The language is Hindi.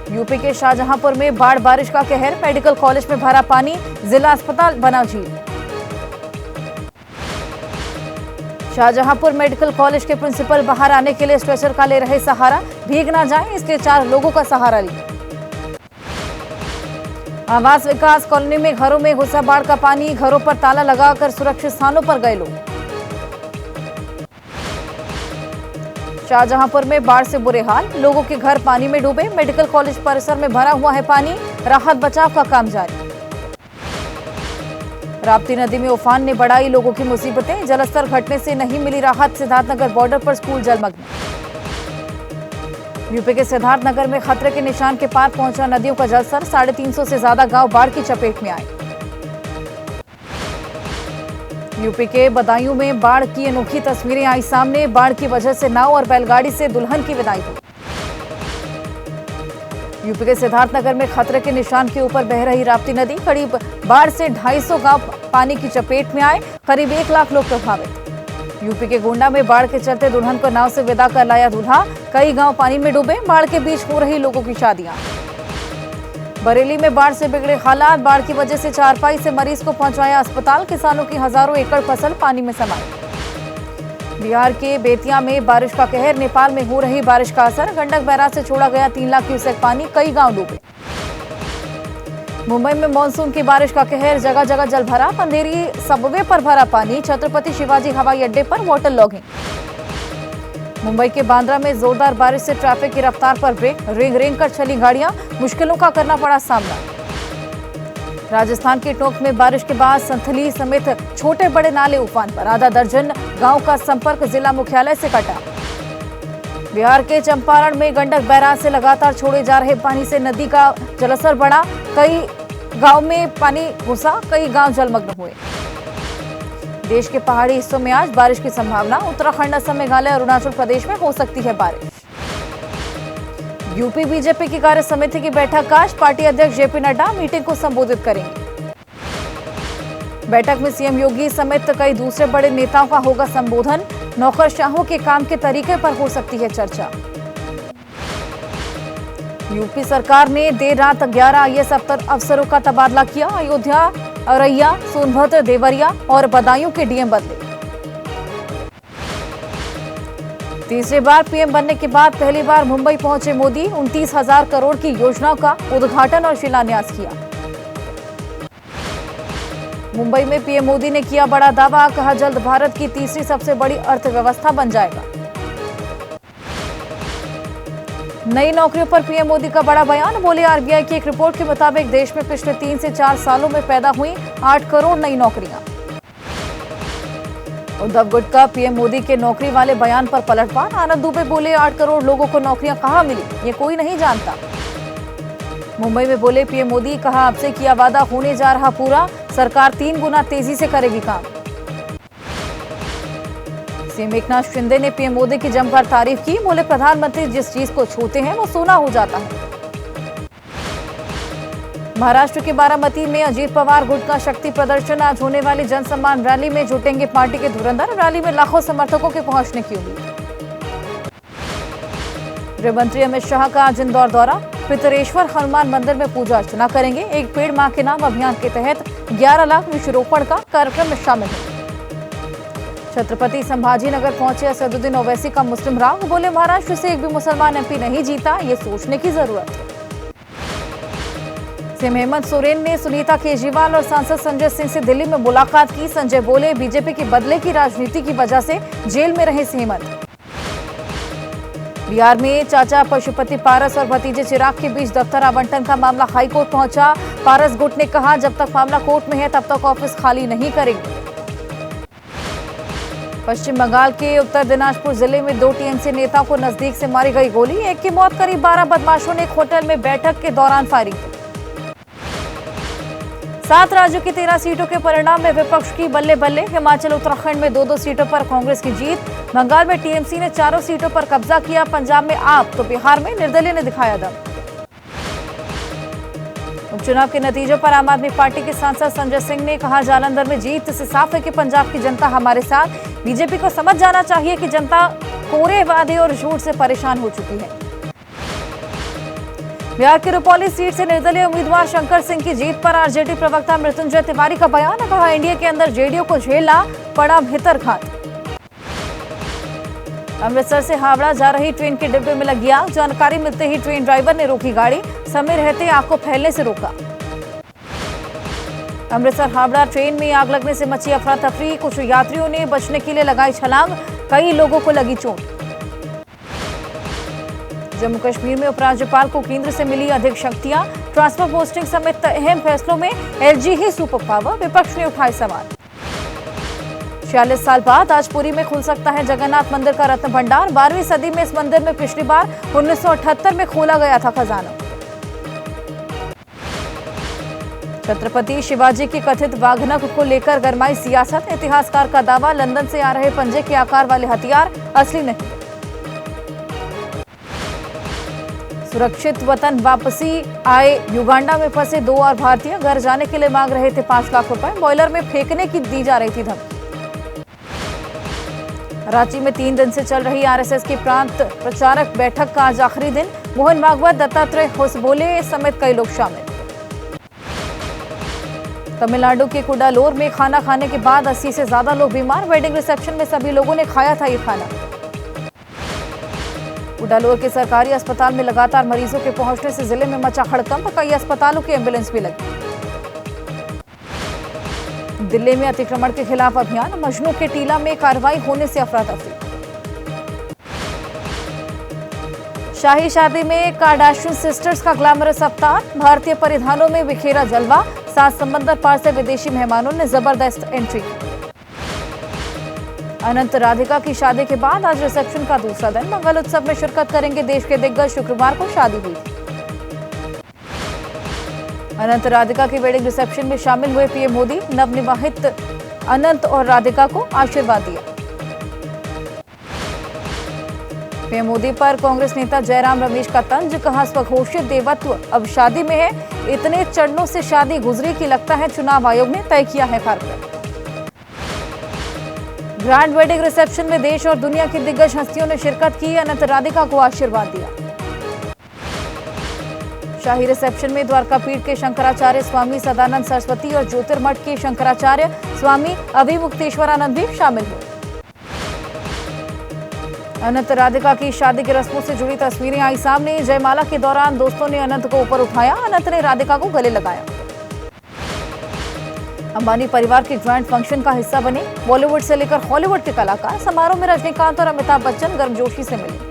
यूपी के शाहजहांपुर में बाढ़ बारिश का कहर, मेडिकल कॉलेज में भरा पानी, जिला अस्पताल बना झील। शाहजहांपुर मेडिकल कॉलेज के प्रिंसिपल बाहर आने के लिए स्ट्रेचर का ले रहे सहारा, भीग ना जाए इसलिए 4 लोगों का सहारा लिया। आवास विकास कॉलोनी में घरों में घुसा बाढ़ का पानी, घरों पर ताला लगाकर सुरक्षित स्थानों पर गए लोग। शाहजहांपुर में बाढ़ से बुरे हाल, लोगों के घर पानी में डूबे, मेडिकल कॉलेज परिसर में भरा हुआ है पानी, राहत बचाव का काम जारी। राप्ती नदी में उफान ने बढ़ाई लोगों की मुसीबतें, जलस्तर घटने से नहीं मिली राहत, सिद्धार्थनगर बॉर्डर पर स्कूल जलमग्न। यूपी के सिद्धार्थनगर में खतरे के निशान के पार पहुंचा नदियों का जलस्तर, 350 से ज्यादा गांव बाढ़ की चपेट में आए। यूपी के बदायूं में बाढ़ की अनोखी तस्वीरें आई सामने, बाढ़ की वजह से नाव और बैलगाड़ी से दुल्हन की विदाई हुई। यूपी के सिद्धार्थनगर में खतरे के निशान के ऊपर बह रही राप्ती नदी, करीब बाढ़ से 250 गांव पानी की चपेट में आए, करीब 1 लाख लोग प्रभावित। यूपी के गोंडा में बाढ़ के चलते दुल्हन को नाव से विदा कर लाया दूल्हा, कई गांव पानी में डूबे, बाढ़ के बीच हो रही लोगों की शादियां। बरेली में बाढ़ से बिगड़े हालात, बाढ़ की वजह से चारपाई से मरीज को पहुंचाया अस्पताल, किसानों की हजारों एकड़ फसल पानी में समाई। बिहार के बेतिया में बारिश का कहर, नेपाल में हो रही बारिश का असर, गंडक बैराज से छोड़ा गया 3 लाख क्यूसेक पानी, कई गांव डूबे। मुंबई में मानसून की बारिश का कहर, जगह जगह जल भरा, अंधेरी सबवे पर भरा पानी, छत्रपति शिवाजी हवाई अड्डे पर वाटर लॉगिंग। मुंबई के बांद्रा में जोरदार बारिश से ट्रैफिक की रफ्तार पर ब्रेक, रेंग रेंग कर चली गाड़ियां, मुश्किलों का करना पड़ा सामना। राजस्थान के टोंक में बारिश के बाद संथली समेत छोटे बड़े नाले उफान पर, आधा दर्जन गांव का संपर्क जिला मुख्यालय से कटा। बिहार के चंपारण में गंडक बैराज से लगातार छोड़े जा रहे पानी से नदी का जलस्तर बढ़ा, कई गांव में पानी घुसा, कई गांव जलमग्न हुए। देश के पहाड़ी हिस्सों में आज बारिश की संभावना, उत्तराखंड, असम, मेघालय, अरुणाचल प्रदेश में हो सकती है बारिश। यूपी बीजेपी की कार्य समिति की बैठक आज, पार्टी अध्यक्ष जेपी नड्डा मीटिंग को संबोधित करेंगे। बैठक में सीएम योगी समेत कई दूसरे बड़े नेताओं का होगा संबोधन, नौकरशाहों के काम के तरीके पर हो सकती है चर्चा। यूपी सरकार ने देर रात 11 आईएएस अफसरों का तबादला किया, अयोध्या, औरैया, सोनभद्र, देवरिया और बदायूं के डीएम बदले। तीसरी बार पीएम बनने के बाद पहली बार मुंबई पहुंचे मोदी, 29,000 करोड़ की योजनाओं का उद्घाटन और शिलान्यास किया। मुंबई में पीएम मोदी ने किया बड़ा दावा, कहा जल्द भारत की तीसरी सबसे बड़ी अर्थव्यवस्था बन जाएगा। नई नौकरियों पर पीएम मोदी का बड़ा बयान, बोले आरबीआई की एक रिपोर्ट के मुताबिक देश में पिछले 3 से 4 सालों में पैदा हुई 8 करोड़ नई नौकरियां। उद्धव गुट का पीएम मोदी के नौकरी वाले बयान पर पलटवार, आनंद दुबे बोले 8 करोड़ लोगों को नौकरियां कहां मिली, ये कोई नहीं जानता। मुंबई में बोले पीएम मोदी, कहा आपसे किया वादा होने जा रहा पूरा, सरकार 3 गुना तेजी से करेगी काम। सीएम एकनाथ शिंदे ने पीएम मोदी की जमकर तारीफ की, बोले प्रधानमंत्री जिस चीज को छूते हैं वो सोना हो जाता है। महाराष्ट्र के बारामती में अजीत पवार गुट का शक्ति प्रदर्शन, आज होने वाली जनसम्मान रैली में जुटेंगे पार्टी के धुरंधर, रैली में लाखों समर्थकों के पहुंचने की उम्मीद। गृह मंत्री अमित शाह का आज इंदौर दौरा, पितरेश्वर हनुमान मंदिर में पूजा अर्चना करेंगे। एक पेड़ मां के नाम अभियान के तहत 11 लाख वृक्षारोपण का कार्यक्रम में शामिल है। छत्रपति संभाजीनगर पहुंचे असदुद्दीन ओवैसी का मुस्लिम राग, बोले महाराष्ट्र से एक भी मुसलमान एमपी नहीं जीता, ये सोचने की जरूरत है। सीएम हेमंत सोरेन ने सुनीता केजरीवाल और सांसद संजय सिंह से दिल्ली में मुलाकात की, संजय बोले बीजेपी की बदले की राजनीति की वजह से जेल में रहे हेमंत। बिहार में चाचा पशुपति पारस और भतीजे चिराग के बीच दफ्तर आवंटन का मामला हाईकोर्ट पहुंचा, पारस गुट ने कहा जब तक मामला कोर्ट में है तब तक ऑफिस खाली नहीं करेंगे। पश्चिम बंगाल के उत्तर दिनाजपुर जिले में 2 टीएमसी नेताओं को नजदीक से मारी गई गोली, एक की मौत, करीब 12 बदमाशों ने एक होटल में बैठक के दौरान फायरिंग की। 7 राज्यों की 13 सीटों के परिणाम में विपक्ष की बल्ले बल्ले, हिमाचल उत्तराखंड में 2-2 सीटों पर कांग्रेस की जीत, बंगाल में टीएमसी ने 4 सीटों पर कब्जा किया, पंजाब में आप तो बिहार में निर्दलीय ने दिखाया दम। उपचुनाव के नतीजों पर आम आदमी पार्टी के सांसद संजय सिंह ने कहा जालंधर में जीत से साफ है कि पंजाब की जनता हमारे साथ, बीजेपी को समझ जाना चाहिए कि जनता कोरे वादे और झूठ से परेशान हो चुकी है। बिहार के रुपौली सीट से निर्दलीय उम्मीदवार शंकर सिंह की जीत पर आरजेडी प्रवक्ता मृत्युंजय तिवारी का बयान। कहा, एनडीए के अंदर जेडीयू को झेलना पड़ा भीतरघात। अमृतसर से हावड़ा जा रही ट्रेन के डिब्बे में लगी आग। जानकारी मिलते ही ट्रेन ड्राइवर ने रोकी गाड़ी। समय रहते आग को फैलने से रोका। अमृतसर हावड़ा ट्रेन में आग लगने से मची अफरा तफरी। कुछ यात्रियों ने बचने के लिए लगाई छलांग। कई लोगों को लगी चोट। जम्मू कश्मीर में उपराज्यपाल को केंद्र से मिली अधिक शक्तियां। ट्रांसफर पोस्टिंग समेत अहम फैसलों में एलजी ही सुपर पावर। विपक्ष ने उठाए सवाल। 46 साल बाद आज पुरी में खुल सकता है जगन्नाथ मंदिर का रत्न भंडार। 12वीं सदी में इस मंदिर में पिछली बार 1978 में खोला गया था खजाना। छत्रपति शिवाजी की कथित वाघनख को लेकर गरमाई सियासत। इतिहासकार का दावा, लंदन से आ रहे पंजे के आकार वाले हथियार असली नहीं। सुरक्षित वतन वापसी आए युगांडा में फंसे 2 और भारतीय। घर जाने के लिए मांग रहे थे 5 लाख रुपए। बॉयलर में फेंकने की दी जा रही थी धमकी। रांची में 3 दिन से चल रही आरएसएस की प्रांत प्रचारक बैठक का आज आखिरी दिन। मोहन भागवत, दत्तात्रेय होसबोले समेत कई लोग शामिल। तमिलनाडु के कुडालोर में खाना खाने के बाद 80 से ज्यादा लोग बीमार। वेडिंग रिसेप्शन में सभी लोगों ने खाया था ये खाना। कुडालोर के सरकारी अस्पताल में लगातार मरीजों के पहुंचने से जिले में मचा हड़कंप। कई अस्पतालों की एम्बुलेंस भी लगी। दिल्ली में अतिक्रमण के खिलाफ अभियान। मजनू के टीला में कार्रवाई होने से अफरा तफरी। शाही शादी में कार्डाशियन सिस्टर्स का ग्लैमरस अवतार। भारतीय परिधानों में बिखेरा जलवा। 7 समंदर पार से विदेशी मेहमानों ने जबरदस्त एंट्री। अनंत राधिका की शादी के बाद आज रिसेप्शन का दूसरा दिन। मंगल उत्सव में शिरकत करेंगे देश के दिग्गज। शुक्रवार को शादी हुई थी। अनंत राधिका की वेडिंग रिसेप्शन में शामिल हुए पीएम मोदी। नवनिवाहित अनंत और राधिका को आशीर्वाद दिया। पीएम मोदी पर कांग्रेस नेता जयराम रमेश का तंज। कहा, स्वघोषित देवत्व अब शादी में है। इतने चरणों से शादी गुजरी कि लगता है चुनाव आयोग ने तय किया है कार्यक्रम। ग्रैंड वेडिंग रिसेप्शन में देश और दुनिया की दिग्गज हस्तियों ने शिरकत की। अनंत राधिका को आशीर्वाद दिया। शाही रिसेप्शन में द्वारका पीठ के शंकराचार्य स्वामी सदानंद सरस्वती और ज्योतिर्मठ के शंकराचार्य स्वामी अभिमुक्तेश्वरानंद भी शामिल हुए। अनंत राधिका की शादी की रस्मों से जुड़ी तस्वीरें आई सामने। जयमाला के दौरान दोस्तों ने अनंत को ऊपर उठाया। अनंत ने राधिका को गले लगाया। अंबानी परिवार के ज्वाइंट फंक्शन का हिस्सा बने बॉलीवुड से लेकर हॉलीवुड के कलाकार। समारोह में रजनीकांत और अमिताभ बच्चन गर्मजोशी से मिले।